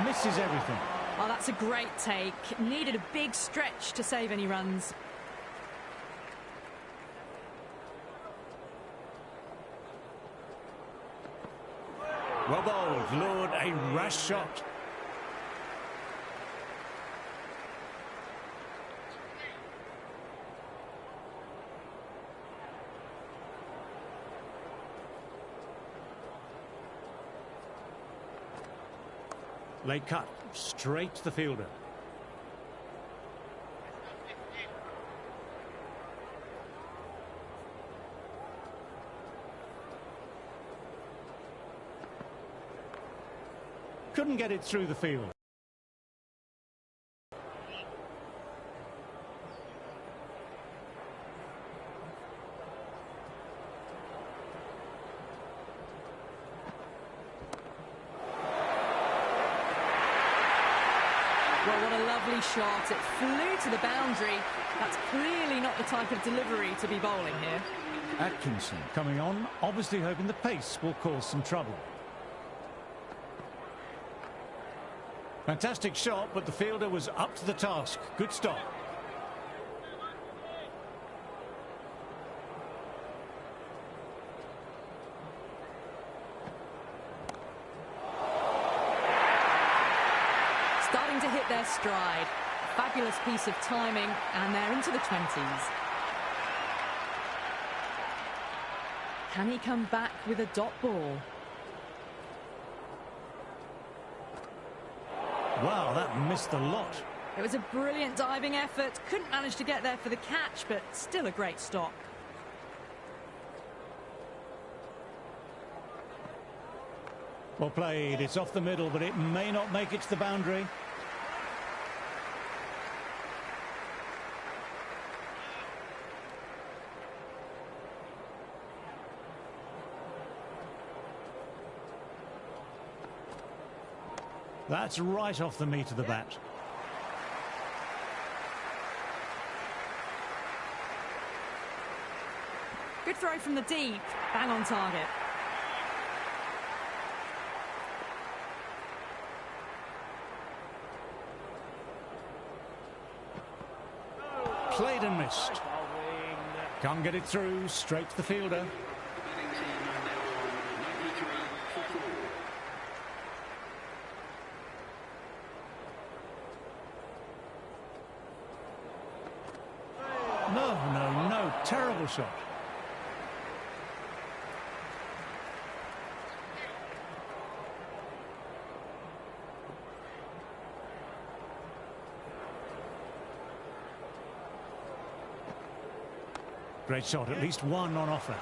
Misses everything. Oh, that's a great take. Needed a big stretch to save any runs. Well bowled, lured a rash shot. Late cut, straight to the fielder. Couldn't get it through the field. Well, what a lovely shot. It flew to the boundary. That's clearly not the type of delivery to be bowling here. Atkinson coming on, obviously hoping the pace will cause some trouble. Fantastic shot, but the fielder was up to the task. Good stop. Starting to hit their stride. Fabulous piece of timing, and they're into the 20s. Can he come back with a dot ball? Wow, that missed a lot. It was a brilliant diving effort. Couldn't manage to get there for the catch, but still a great stop. Well played. It's off the middle, but it may not make it to the boundary. That's right off the meat of the bat. Good throw from the deep. Bang on target. Played and missed. Can't get it through. Straight to the fielder. No. Terrible shot. Great shot, at least one on offer.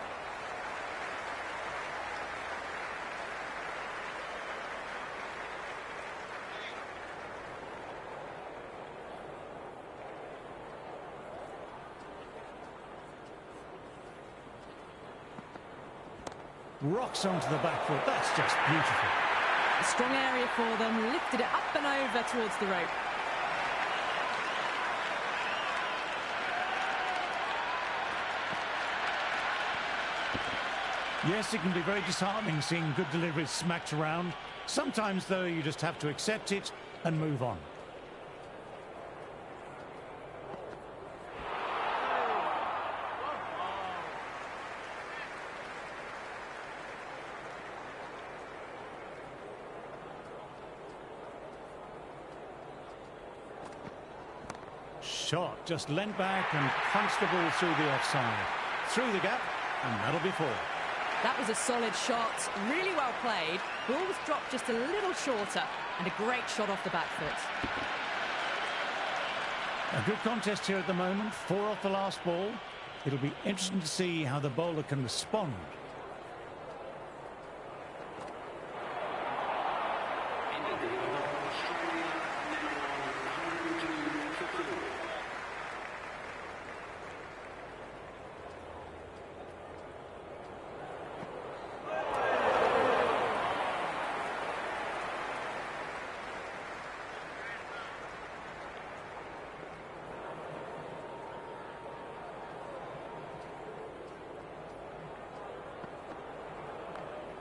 Rocks onto the back foot. That's just beautiful. A strong area for them. Lifted it up and over towards the rope. Yes, it can be very disheartening seeing good deliveries smacked around. Sometimes, though, you just have to accept it and move on. Shot just leant back and punched the ball through the offside. Through the gap, and that'll be four. That was a solid shot, really well played. Ball was dropped just a little shorter, and a great shot off the back foot. A good contest here at the moment, 4 off the last ball. It'll be interesting to see how the bowler can respond.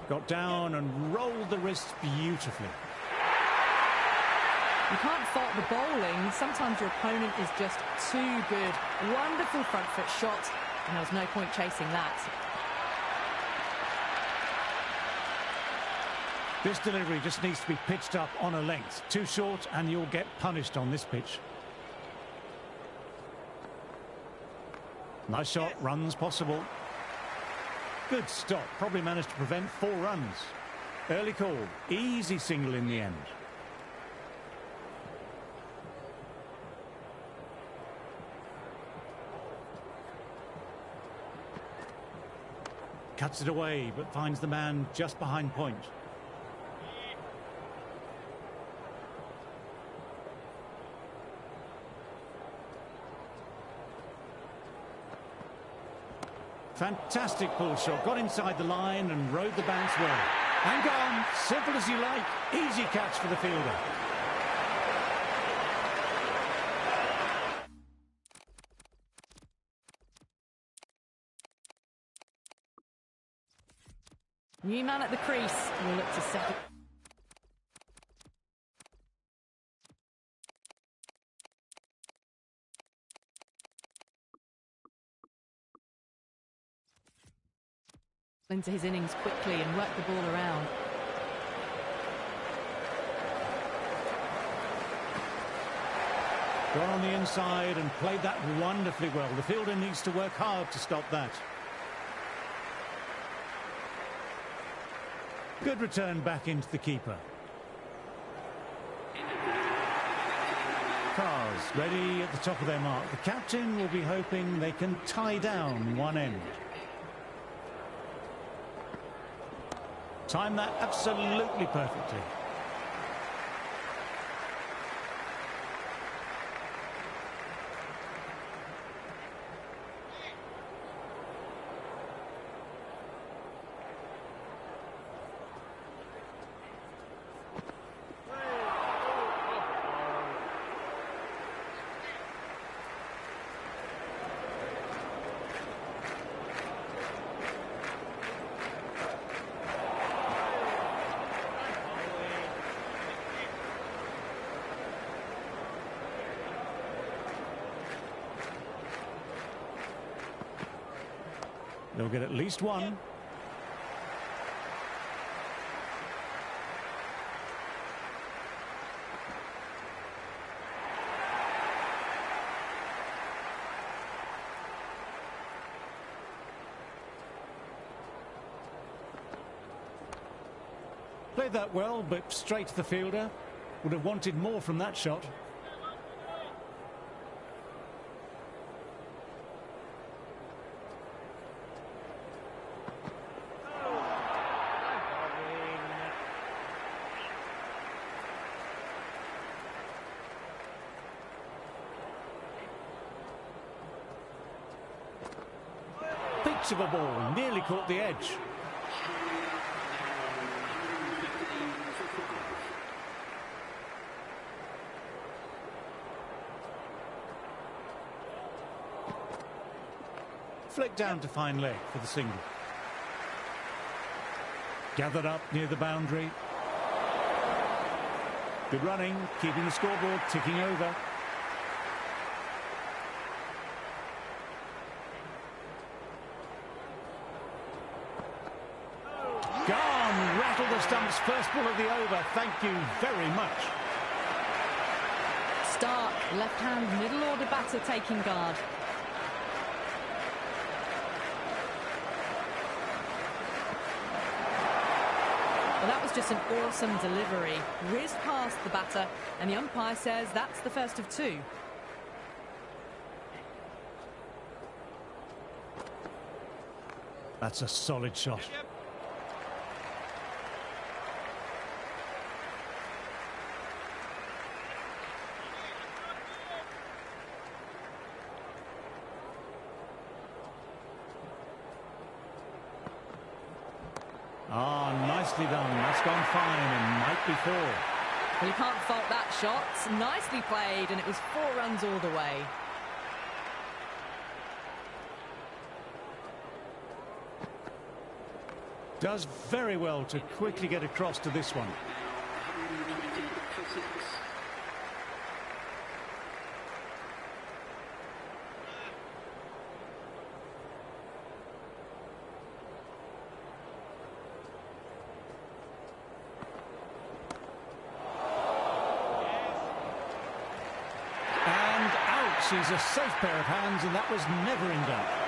Got down and rolled the wrist beautifully. You can't fault the bowling. Sometimes your opponent is just too good. Wonderful front foot shot, and there was no point chasing that. This delivery just needs to be pitched up on a length. Too short and you'll get punished on this pitch. Nice shot, runs possible. Good stop, probably managed to prevent 4 runs. Early call, easy single in the end. Cuts it away, but finds the man just behind point. Fantastic pull shot, got inside the line and rode the bounce well. And gone, simple as you like, easy catch for the fielder. New man at the crease, will look to settle. Into his innings quickly and work the ball around. Got on the inside and played that wonderfully well. The fielder needs to work hard to stop that. Good return back into the keeper. Cars ready at the top of their mark. The captain will be hoping they can tie down one end. Time that absolutely perfectly. They'll get at least one. Played that well, but straight to the fielder. Would have wanted more from that shot. Pitch of a ball, nearly caught the edge. Flicked down to fine leg for the single. Gathered up near the boundary. Good running, keeping the scoreboard ticking over. Gone! Rattled the stumps, first ball of the over. Thank you very much. Stark, left-hand middle order batter taking guard. Well, that was just an awesome delivery. Whizzed past the batter, and the umpire says that's the first of 2. That's a solid shot. Ah, nicely done. That's gone fine and might be 4. Well, you can't fault that shot. Nicely played, and it was 4 runs all the way. Does very well to quickly get across to this one. She's a safe pair of hands, and that was never in doubt.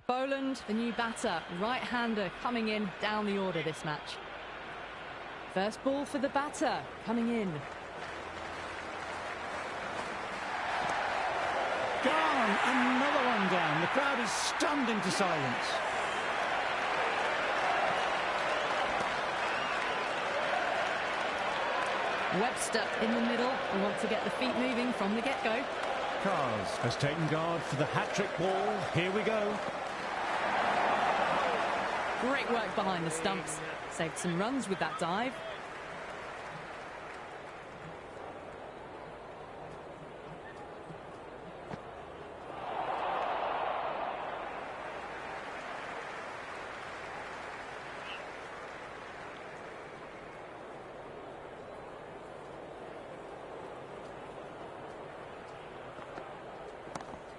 Boland, the new batter, right-hander coming in down the order this match. First ball for the batter, coming in. Gone! Another one down. The crowd is stunned into silence. Webster in the middle. We want to get the feet moving from the get-go. Cars has taken guard for the hat-trick ball. Here we go. Great work behind the stumps. Saved some runs with that dive.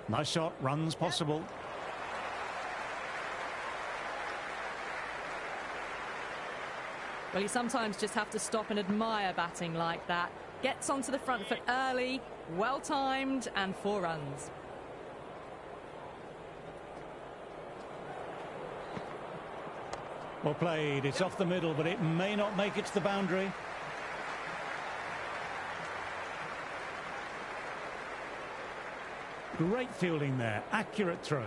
Nice shot, runs possible. Well, you sometimes just have to stop and admire batting like that. Gets onto the front foot early, well-timed, and 4 runs. Well played, it's off the middle, but it may not make it to the boundary. Great fielding there, accurate throw.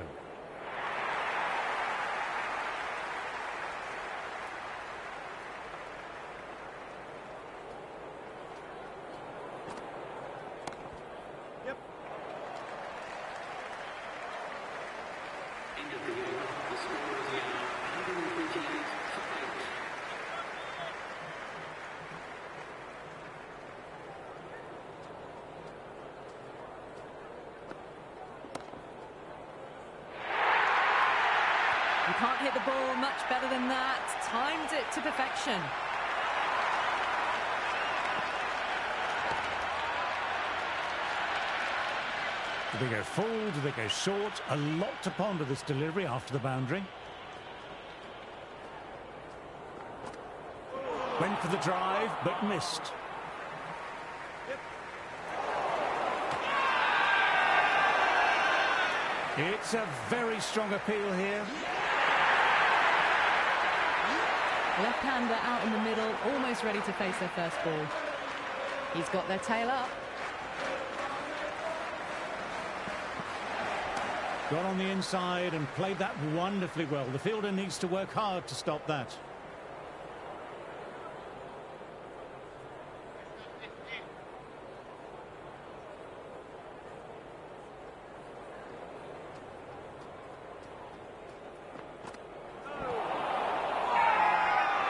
Yep. End of the over. The score is now 128 for 8. You can't hit the ball much better than that. Timed it to perfection. Do they go full? Do they go short? A lot to ponder this delivery after the boundary. Went for the drive, but missed. Yep. It's a very strong appeal here. Left-hander out in the middle, almost ready to face their first ball. He's got their tail up. Got on the inside and played that wonderfully well. The fielder needs to work hard to stop that.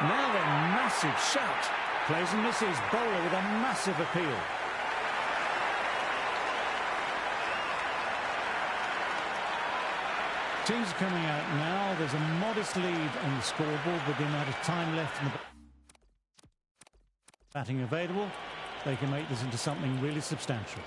Now a massive shot. Plays and misses. Bowler with a massive appeal. Teams are coming out now. There's a modest lead on the scoreboard with the amount of time left in the batting available. They can make this into something really substantial.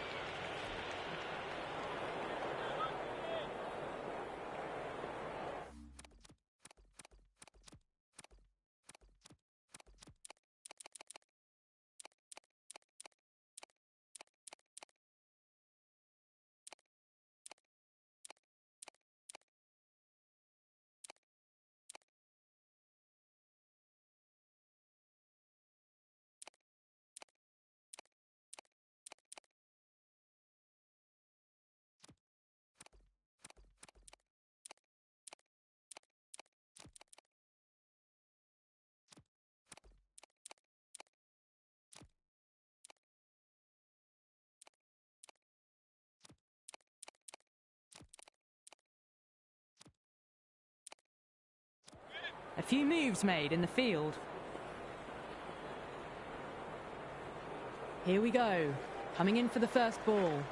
A few moves made in the field. Here we go. Coming in for the first ball.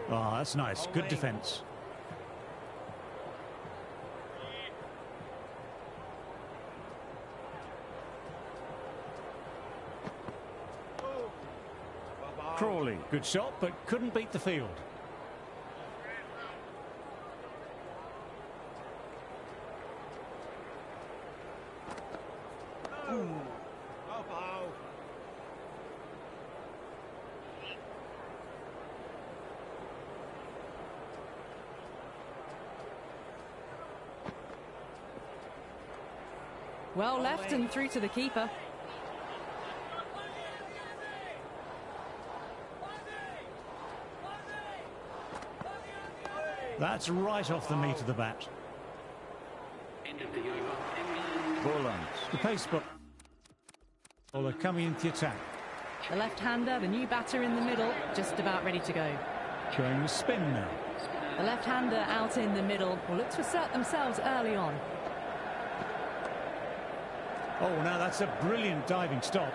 Oh, that's nice. Good defence. Crawley, good shot, but couldn't beat the field. Well left and through to the keeper. That's right off the meat of the bat. End of the over. Ball on. The pace bowler coming into the attack. The left-hander, the new batter in the middle, just about ready to go. Showing the spin now. The left-hander out in the middle will look to assert themselves early on. Oh, now that's a brilliant diving stop.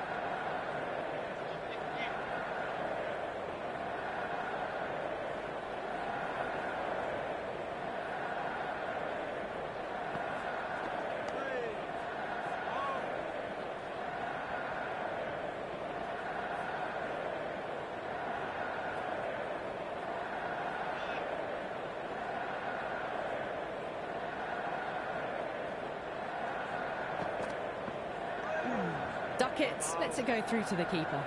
Duckett lets it go through to the keeper.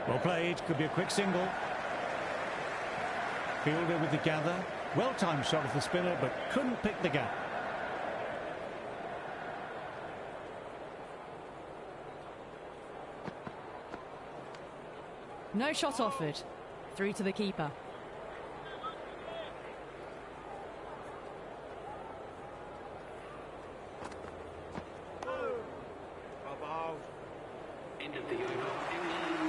Well played, could be a quick single. Fielder with the gather. Well-timed shot of the spinner, but couldn't pick the gap. No shot offered. Through to the keeper. End of the over. England are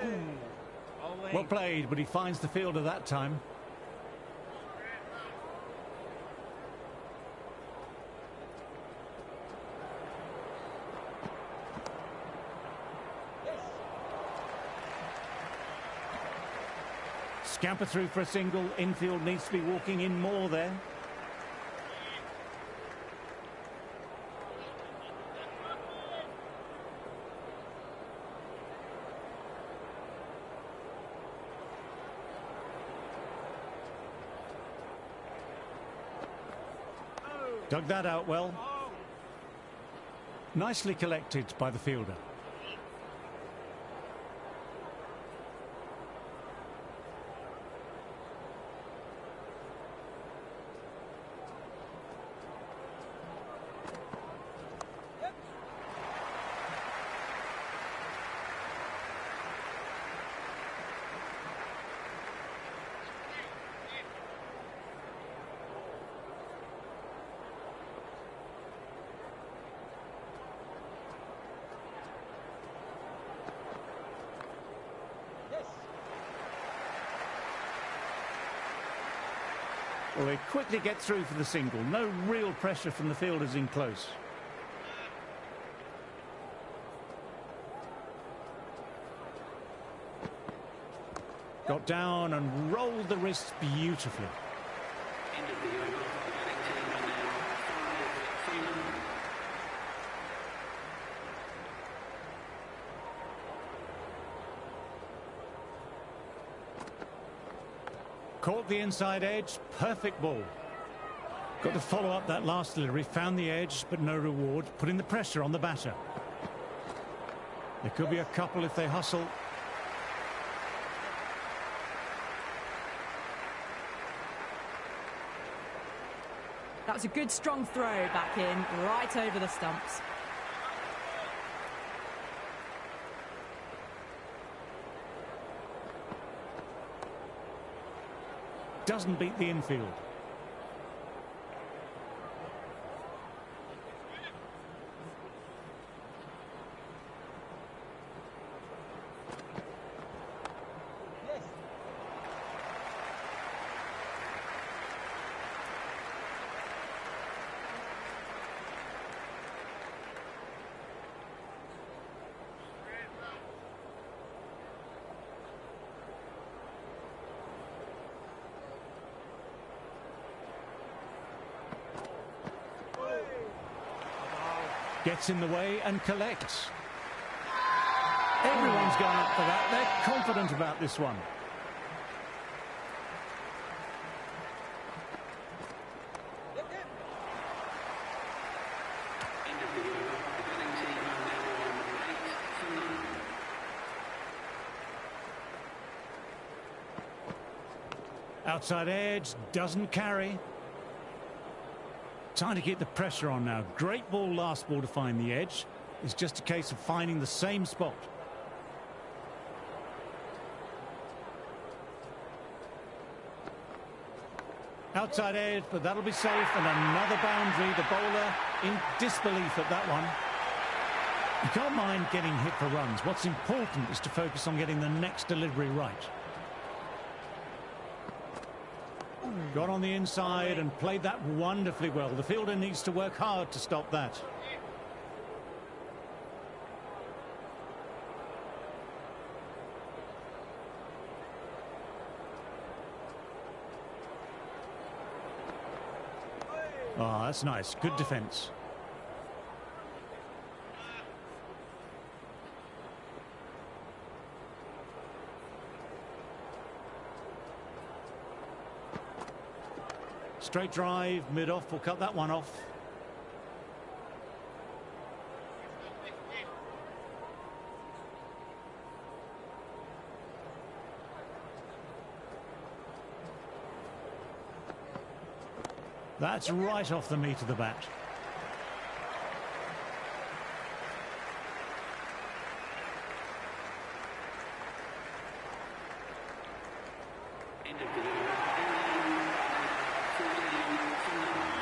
now 1-0. Well played, but he finds the fielder that time. Scamper through for a single. Infield needs to be walking in more there. Dug that out well. Nicely collected by the fielder. Well, they quickly get through for the single. No real pressure from the fielders in close. Got down and rolled the wrists beautifully. End of the over. Batting team are now 5 for none. Caught the inside edge, perfect ball. Got to follow up that last delivery, found the edge, but no reward, putting the pressure on the batter. There could be a couple if they hustle. That was a good strong throw back in, right over the stumps. Doesn't beat the infield. Gets in the way and collects. Everyone's going up for that. They're confident about this one. End of the over. Batting team are now on 8 for none. Outside edge, doesn't carry. Trying to get the pressure on now. Great ball, last ball to find the edge. It's just a case of finding the same spot. Outside edge, but that'll be safe. And another boundary. The bowler in disbelief at that one. You can't mind getting hit for runs. What's important is to focus on getting the next delivery right. Got on the inside and played that wonderfully well. The fielder needs to work hard to stop that. Oh, that's nice. Good defence. Straight drive, mid-off, will cut that one off. That's right off the meat of the bat. End of the over. England 14 for none.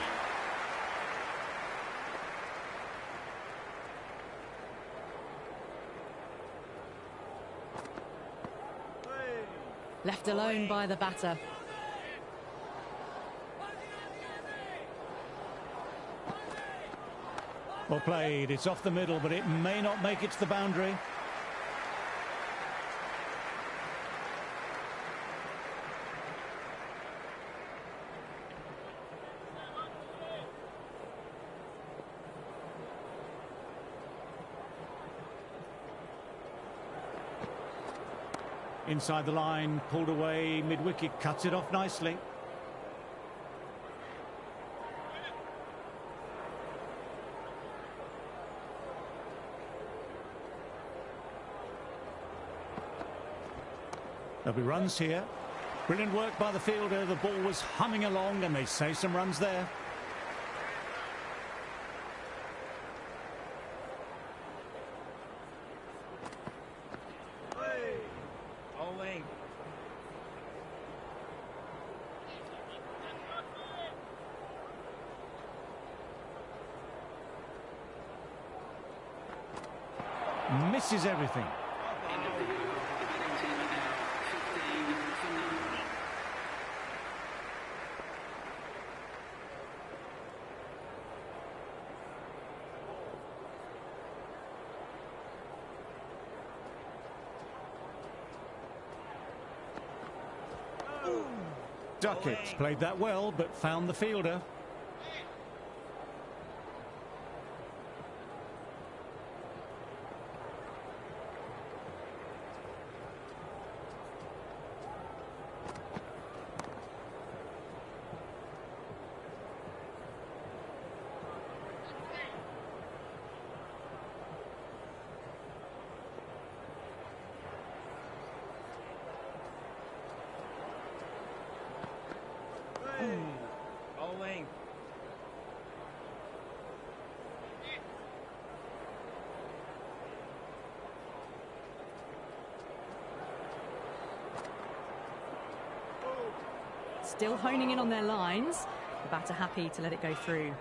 Left alone by the batter. Well played. It's off the middle, but it may not make it to the boundary. Inside the line, pulled away, mid-wicket, cuts it off nicely. There'll be runs here. Brilliant work by the fielder. The ball was humming along and they save some runs there. Misses everything. End of the over. The batting team are now 15 for 9. Duckett played that well, but found the fielder. Bowling. Still honing in on their lines. The batter happy to let it go through.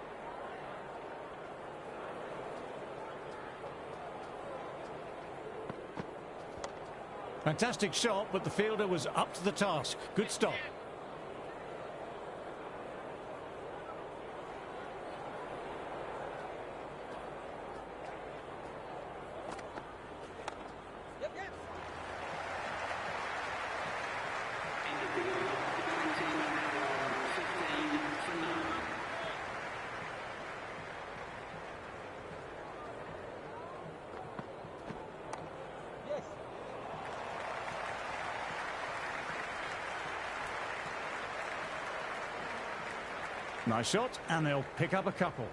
Fantastic shot, but the fielder was up to the task. Good stop. End of the over. The batting team are now on 15 for 9. Nice shot, and they'll pick up a couple.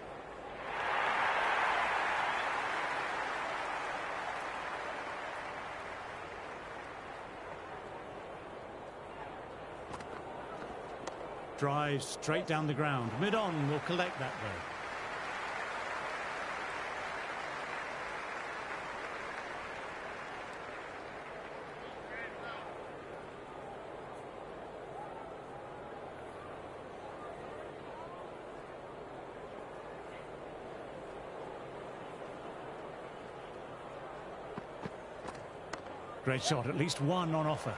Drive straight down the ground. Mid-on will collect that though. Great shot, at least one on offer.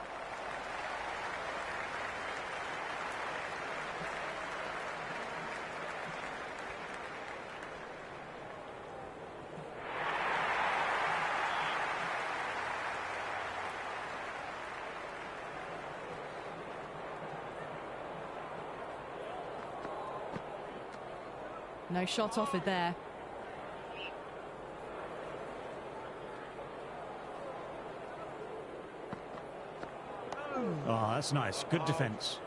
No shot offered there. Oh, that's nice. Good defence.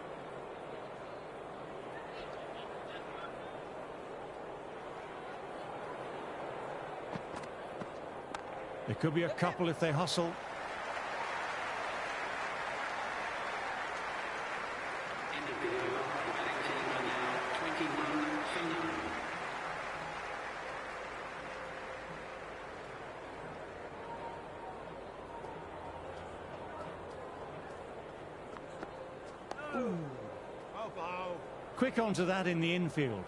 There could be a couple if they hustle. End of the over. The batting team are now 21 for 9. Quick onto that in the infield.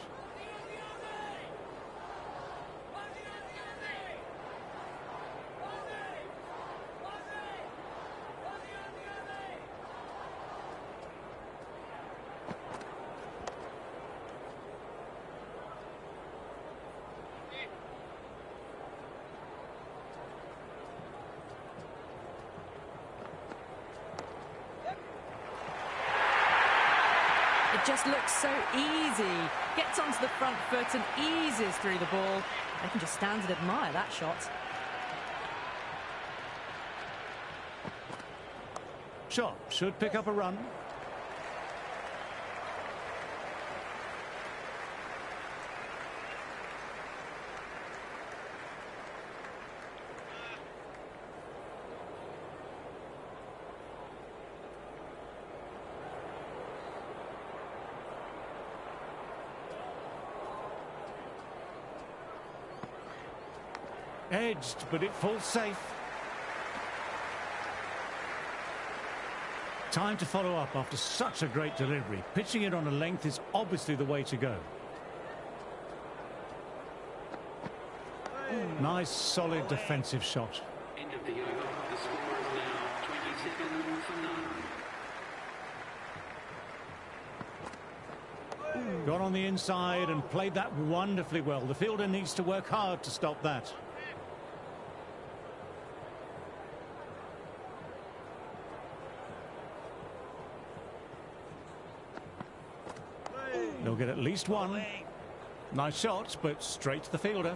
It just looks so easy. Gets onto the front foot and eases through the ball. They can just stand and admire that shot. shot. Should pick up a run. Edged, but it falls safe. Time to follow up after such a great delivery. Pitching it on a length is obviously the way to go. Nice, solid defensive shot. End of the over. The score is now 27 for none. Got on the inside and played that wonderfully well. The fielder needs to work hard to stop that. They'll get at least one. Nice shot, but straight to the fielder.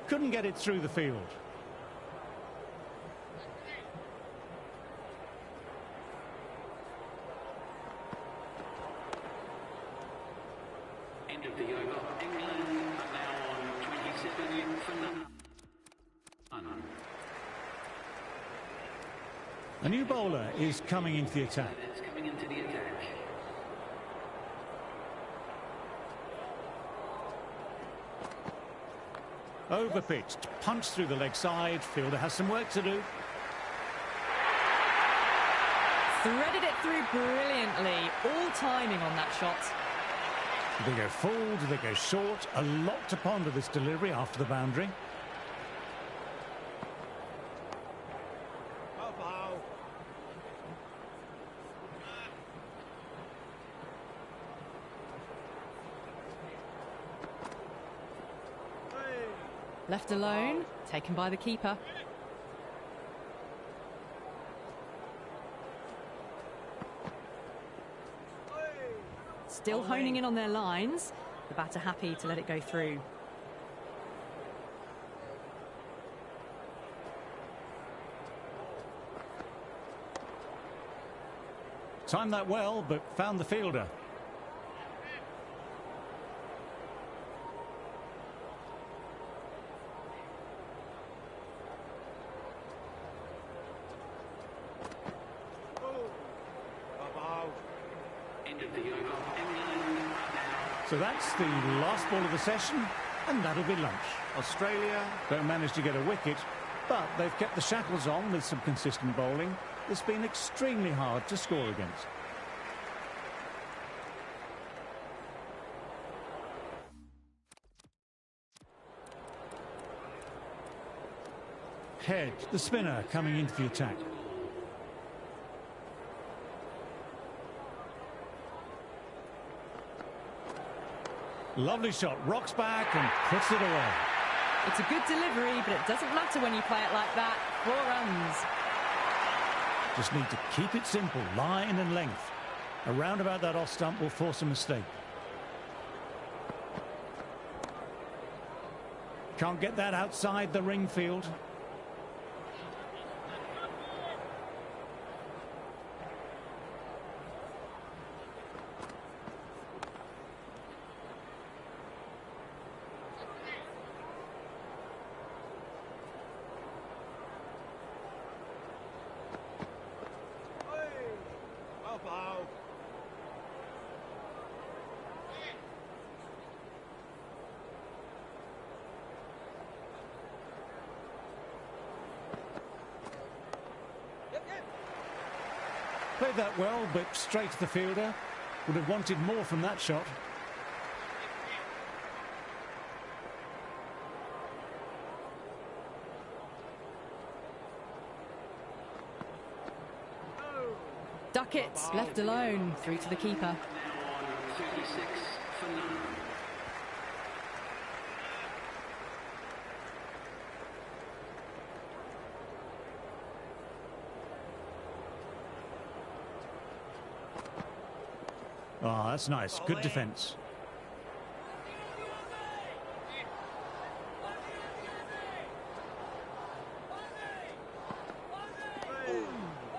Couldn't get it through the field. End of the over. England are now on 27 for none. A new bowler is coming into the attack. It's coming into the attack. Overpitched, punched through the leg side. Fielder has some work to do. Threaded it through brilliantly. All timing on that shot. Do they go full? Do they go short? A lot to ponder this delivery after the boundary. Left alone, taken by the keeper. Still honing in on their lines. The batter happy to let it go through. Timed that well, but found the fielder. So that's the last ball of the session, and that'll be lunch. Australia don't manage to get a wicket, but they've kept the shackles on with some consistent bowling. It's been extremely hard to score against. Head, the spinner, coming into the attack. Lovely shot, rocks back and puts it away. It's a good delivery, but it doesn't matter when you play it like that. 4 runs. Just need to keep it simple, line and length. A round about that off stump will force a mistake. Can't get that outside the ring field. Played that well, but straight to the fielder. Would have wanted more from that shot. Duckets left alone, through to the keeper. Now on 36 for none. Oh, that's nice. Good defence.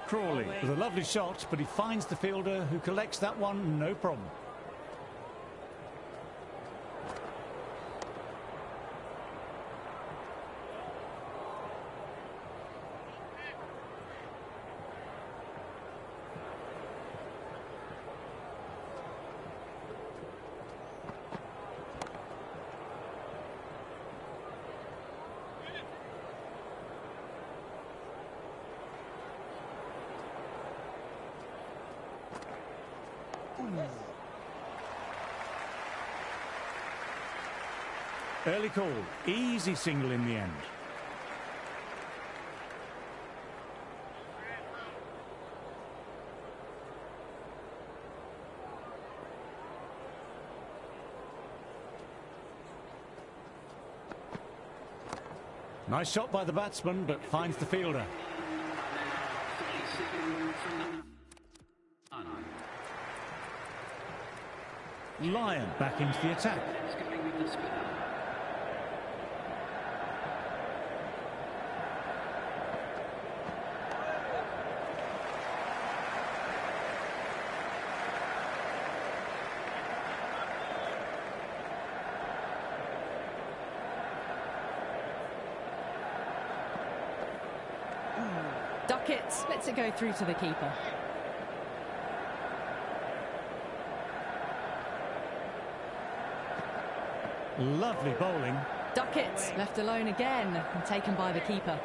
Crawley with a lovely shot, but he finds the fielder who collects that one, no problem. Early call, easy single in the end. Nice shot by the batsman, but finds the fielder. 37 for none. Lyon back into the attack. It's going with the spinner. Duckets lets it go through to the keeper. Lovely bowling. Duckets left alone again and taken by the keeper.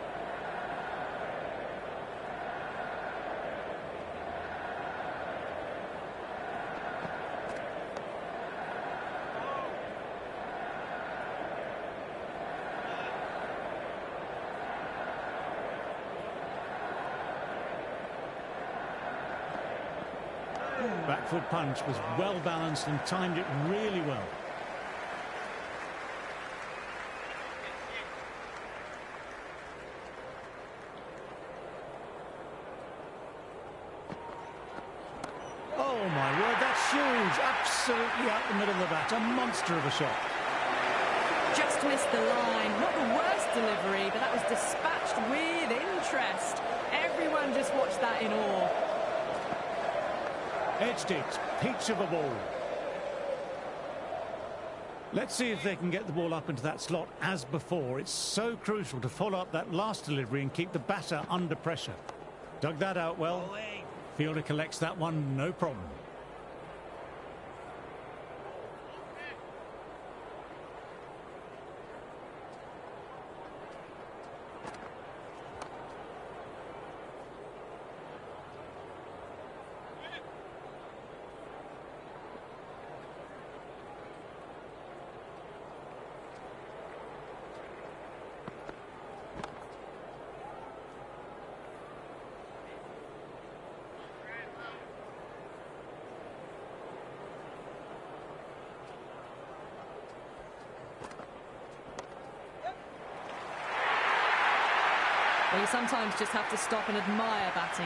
Back foot punch was well balanced and timed it really well. Oh my word, that's huge. Absolutely out the middle of the bat. A monster of a shot. Just missed the line. Not the worst delivery, but that was dispatched with interest. Everyone just watched that in awe. Edged it. Peach of a ball. Let's see if they can get the ball up into that slot as before. It's so crucial to follow up that last delivery and keep the batter under pressure. Dug that out well. Fielder collects that one, no problem. Well, you sometimes just have to stop and admire batting.